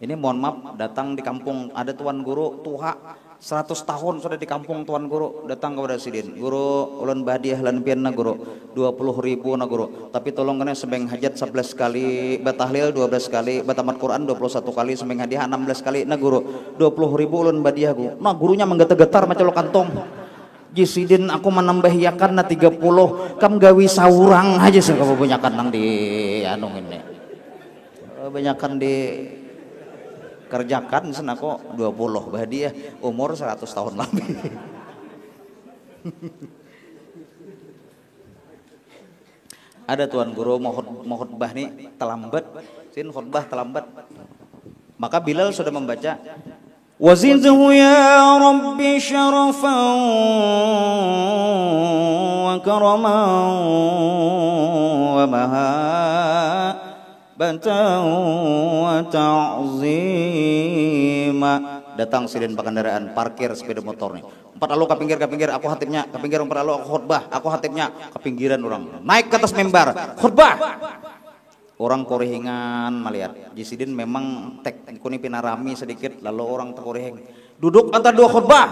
Ini mohon maaf, datang di kampung ada tuan guru tua 100 tahun sudah di kampung, tuan guru datang kepada Sidin, guru ulun badiah lan pianna guru 20.000 na guru, tapi tolong kena sembeng hajat 11 kali, batahlil 12 kali, batamat Quran 21 kali, sembeng hadiah 16 kali na guru 20.000 ulun badiah guru. Nah gurunya menggetar-getar macam lo kantong. Ji Sidin aku menambahiakan na 30, kam gawi saurang aja sih kamu banyakan nang di anu ini. Banyakan di kerjakan sen aku 20, bah dia umur 100 tahun lebih. Ada tuan guru mau khutbah nih terlambat, sin khutbah terlambat. Maka Bilal sudah membaca وزده يا رب شرفا وكرما ومهابة وتعظيما. Datang sidin kendaraan, parkir sepeda motor nih. 4 alu ke pinggir, aku hatibnya, ke pinggir 4 alu aku khutbah, aku hatibnya, ke pinggiran orang. Naik ke atas mimbar, khutbah. Orang korehingan melihat. Jisidin memang tek kuni pinarami sedikit, lalu orang tekorehing. Duduk antara dua khutbah.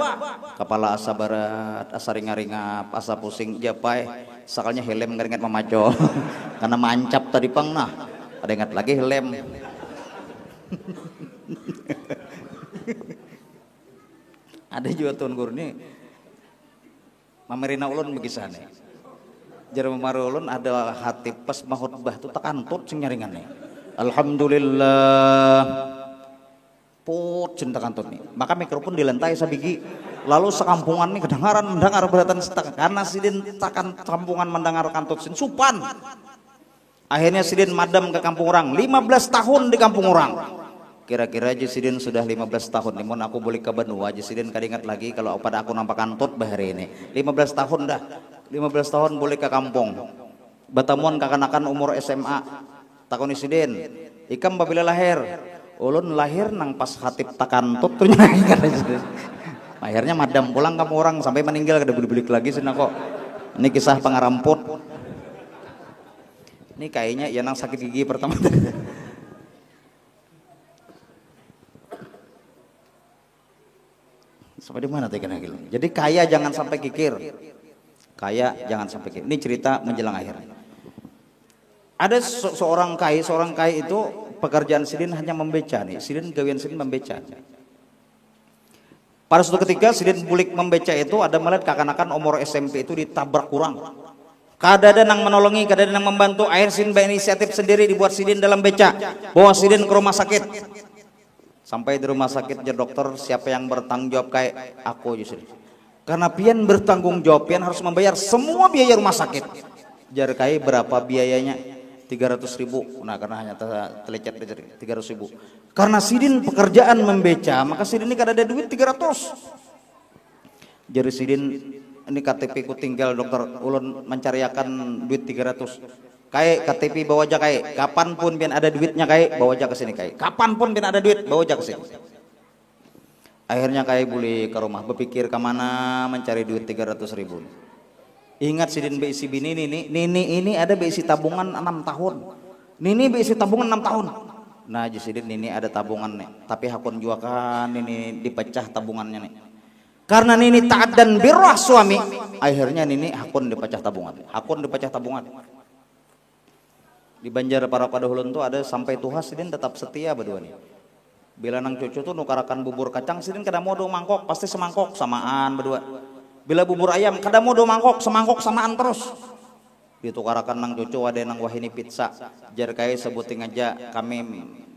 Kepala asa barat, asa ringa-ringap, asa pusing japai. Sakalnya helm ngeringat memaco. Karena mancap tadi pang nah. Ada ingat lagi helm. Ada juga tuan guru ini mamerina ulun begisane. Jare mamaru ulun ada hati pas mahutbah tu tak antut sing nyaringane. Alhamdulillah. Put cinta kantut nih. Maka mikrofon dilantai sabigi. Lalu sekampungan nih kedengaran mendengar beratan setak karena sidin takan kampungan mendengar kantut sin supan. Akhirnya sidin madam ke kampung orang. 15 tahun di kampung orang. Kira-kira Jisidin sudah 15 tahun. Namun aku boleh ke Benua, Jisidin kadingat lagi kalau pada aku nampak kantut bahari ini. 15 tahun dah. 15 tahun boleh ke kampung. Batamuan kakanakan umur SMA. Takon Jisidin, ikam babila lahir. Ulun lahir nang pas hatib takantut ternyata. Akhirnya madam pulang kamu orang sampai meninggal kada beli-beli lagi sih kok. Ini kisah pengaramput. Ini kayaknya ya nang sakit gigi pertama. Sampai di mana tadi kena gitu. Jadi kaya jangan sampai kikir. Kaya jangan sampai kikir. Ini cerita menjelang akhir. Ada seorang kaya itu pekerjaan sidin hanya membeca nih. Sidin gawian sidin membeca. Pada suatu ketika sidin bulik membeca itu ada melihat kakanakan umur SMP itu ditabrak kurang. Kadada nang menolongi, kadada nang membantu. Akhir sidin berinisiatif sendiri dibuat sidin dalam beca. Bawa sidin ke rumah sakit. Sampai di rumah sakit jar dokter siapa yang bertanggung jawab kayak aku justru. Karena pian bertanggung jawab pian harus membayar semua biaya rumah sakit. Jar kai berapa biayanya? 300.000. Nah karena hanya telecet 300.000. Karena sidin pekerjaan membeca maka sidin ini kada ada duit 300. Jar sidin ini KTP ku tinggal dokter ulun mencariakan duit 300. Kayak KTP bawa aja kayak kapanpun biar ada duitnya kayak bawa aja ke sini kayak kapanpun biar ada duit bawa aja ke sini. Akhirnya kayak boleh ke rumah berpikir kemana mencari duit 300.000. Ingat sidin beisi bini ini ada beisi tabungan 6 tahun. Nini beisi tabungan 6 tahun. Nah sidin ini ada tabungan nih tapi hakun juga kan ini dipecah tabungannya nih. Karena nini taat dan birrah suami akhirnya nini hakun dipecah tabungan. Di Banjar para kadahulun tuh ada sampai tuha sidin tetap setia berdua nih. Bila nang cucu tuh nukarakan bubur kacang sidin kada mau do mangkok pasti semangkok samaan berdua. Bila bubur ayam kada mau do mangkok semangkok samaan terus. Ditukarakan nang cucu ada nang wahini pizza. Jar kai sebuting aja kami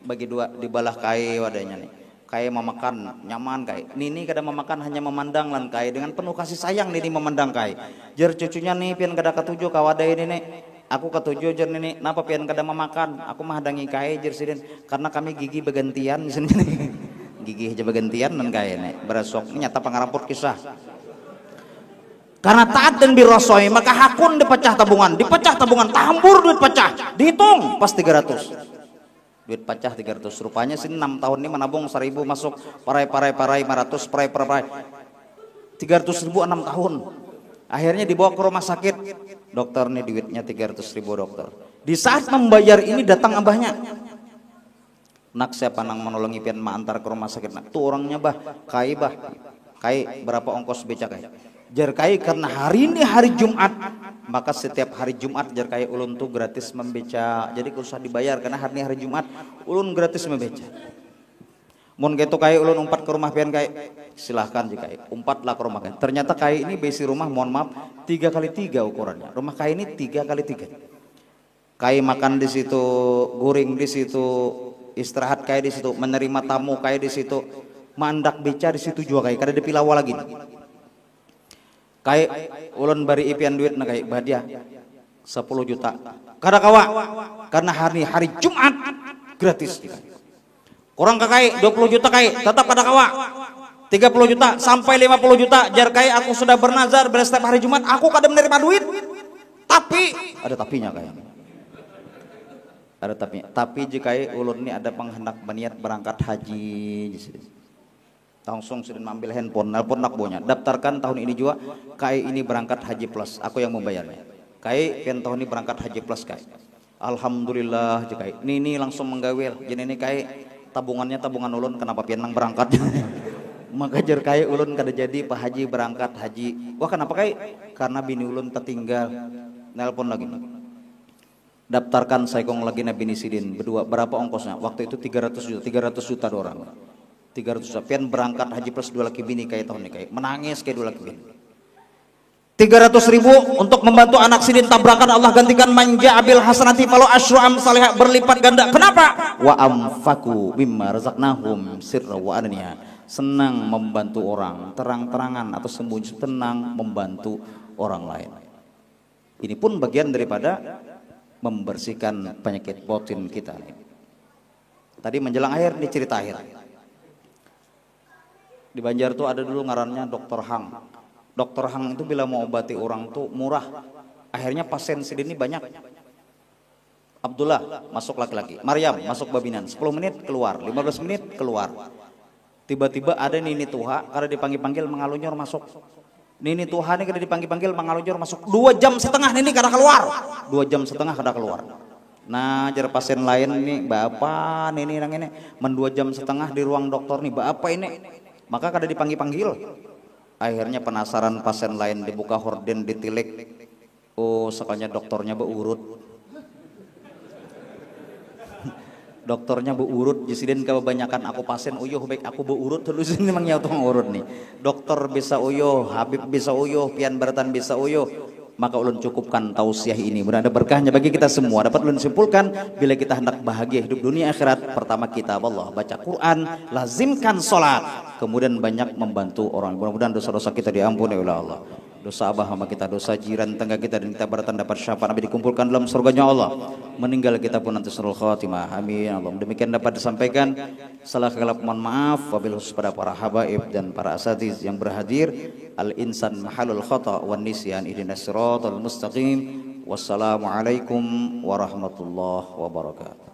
bagi dua dibalah kai wadanya nih. Kai memakan nyaman kai. Nini kada memakan hanya memandang lan kai dengan penuh kasih sayang nini memandang kai. Jar cucunya nih pian kada ketujuh kawadai ini nih. Aku ketujuh jer nini, napa pian kada memakan? Aku mahadangi kae jer sidin, karena kami gigi bergantian sini. Gigi aja bergantian dan kae nih. Berasok nyata pangaramput kisah. Karena taat dan birosoi maka hakun dipecah tabungan, tahambur duit pecah, dihitung pas 300. Duit pecah 300. Rupanya sini 6 tahun ini menabung 1.000 masuk parai 500 parai 300.000 6 tahun. Akhirnya dibawa ke rumah sakit. Dokter nih duitnya 300.000 dokter. Di saat membayar ini datang abahnya. Nak siapa nang menolongi pian ma antar ke rumah sakit nak. Tuh orangnya bah. Kai berapa ongkos beca kai? Jar kai karena hari ini hari Jumat. Maka setiap hari Jumat jar kai ulun tuh gratis membeca. Jadi usah dibayar karena hari Jumat ulun gratis membeca. Mun gitu kai ulun umpat ke rumah pian kai silahkan jika umpatlah ke rumah kai. Ternyata kai ini besi rumah mohon maaf 3x3 ukurannya. Rumah kai ini 3x3. Kai makan di situ, guring di situ, istirahat kai di situ, menerima tamu kai di situ, mandak beca di situ juga kai. Kada dipilawa lagi. Kai ulun bari ipian duit na kai badia 10 juta. Kada kawa karena hari Jumat gratis. kurang ke kai 20 juta kai tetap ada kawa 30 juta sampai 50 juta jar kai aku sudah bernazar beres setiap hari Jumat aku kada menerima duit tapi ada tapinya kayaknya ada tapi jika ulun ini ada penghendak berniat berangkat haji langsung sudah ambil handphone nelpon nak bonya daftarkan tahun ini juga kai ini berangkat haji plus aku yang membayarnya kai pen tahun ini berangkat haji plus kai alhamdulillah jika ini langsung menggawil jadi ini kai tabungannya tabungan ulun kenapa pian nang berangkat maka jar kai ulun kada jadi pak haji berangkat haji wah kenapa kai karena bini ulun tertinggal nelpon lagi daftarkan saikong lagi Nabi Nisidin berdua berapa ongkosnya waktu itu 300 juta orang 300 juta pian berangkat haji plus dua laki bini kayak tahun ini kayak menangis kayak dua laki bini 300.000 untuk membantu anak sidin tabrakan Allah gantikan manja abil hasanati falau asyru amsalihah berlipat ganda kenapa wa amfaku mimma razaqnahum sirra wa ananiya senang membantu orang terang-terangan atau sembunyi tenang membantu orang lain ini pun bagian daripada membersihkan penyakit batin kita. Tadi menjelang akhir ini cerita akhir. Di Banjar tuh ada dulu ngarannya Dokter Hang. Dokter Hang itu bila mau obati orang tuh murah. Akhirnya pasien sini banyak. Abdullah masuk laki-laki, Maryam masuk babinan, 10 menit keluar, 15 menit keluar. Tiba-tiba ada Nini Tuha, karena dipanggil-panggil mengalunyor masuk. Nini Tuhan ini kada dipanggil-panggil mengalunjur masuk 2 jam setengah Nini kada keluar 2 jam setengah kada keluar nah jar pasien lain ini bapak Nini nang ini 2 jam setengah di ruang dokter nih bapak ini maka kada dipanggil-panggil akhirnya penasaran pasien lain dibuka horden ditilik oh sekalinya dokternya beurut dokternya beurut jisiden kebanyakan aku pasien uyuh baik aku beurut terus ini memang nyautung urut nih dokter bisa uyuh Habib bisa uyuh pian beratan bisa uyuh maka ulun cukupkan tausiah ini mudah ada berkahnya bagi kita semua dapat ulun simpulkan bila kita hendak bahagia hidup dunia akhirat pertama kita Allah baca Quran lazimkan sholat kemudian banyak membantu orang mudah-mudahan dosa-dosa kita diampuni oleh Allah dosa abah sama kita, dosa jiran tangga kita dan kita beratan dapat syafaat Nabi dikumpulkan dalam surganya Allah. Meninggal kita pun nanti surul khatimah. Amin. Allah. Demikian dapat disampaikan. Salah kalap mohon maaf wabil khusus pada para habaib dan para asatiz yang berhadir. Al insan mahalul khata wan nisyan ihdinas siratal mustaqim. Wassalamualaikum warahmatullahi wabarakatuh.